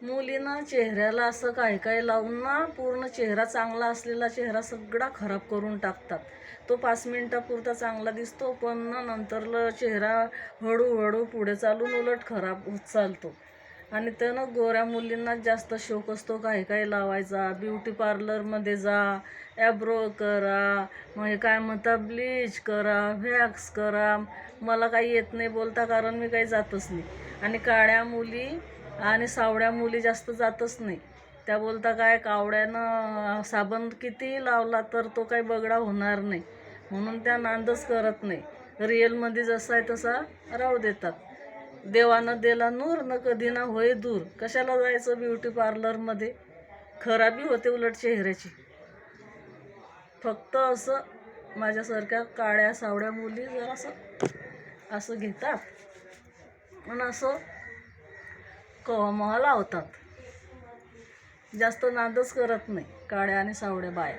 मुलीनं चेहऱ्याला असं काय काय लावून ना पूर्ण चेहरा चांगला असलेला चेहरा सगळा खराब करून टाकतात. तो 5 मिनिटापुरता चांगला दिसतो, पण नंतरला चेहरा हळूहळू पुढे चालून उलट खराब होत चालतो. आणि त्यानं गोऱ्या मुलींना जास्त शौक असतो काय काय लावायचा. ब्युटी पार्लरमध्ये जा, ॲब्रो करा, मग हे काय म्हणता ब्लीच करा, व्हॅक्स करा. मला काही येत नाही बोलता, कारण मी काही जातच नाही. आणि काळ्या मुली आणि सावळ्या मुली जास्त जातच नाही. त्या बोलता काय कावड्यानं साबण कितीही लावला तर तो काही बगडा होणार नाही, म्हणून त्या नांदच करत नाही. रिअलमध्ये जसा आहे तसा राहू देतात. देवानं दिला नूर न कधी ना होय दूर. कशाला जायचं ब्युटी पार्लरमध्ये, खराबी होते उलट चेहऱ्याची. फक्त असं माझ्यासारख्या काळ्या सावळ्या मुली जर असं घेतात आणि असं कवामहा लावतात. जास्त नादच करत नाही काळ्या आणि सावळ्या बाया.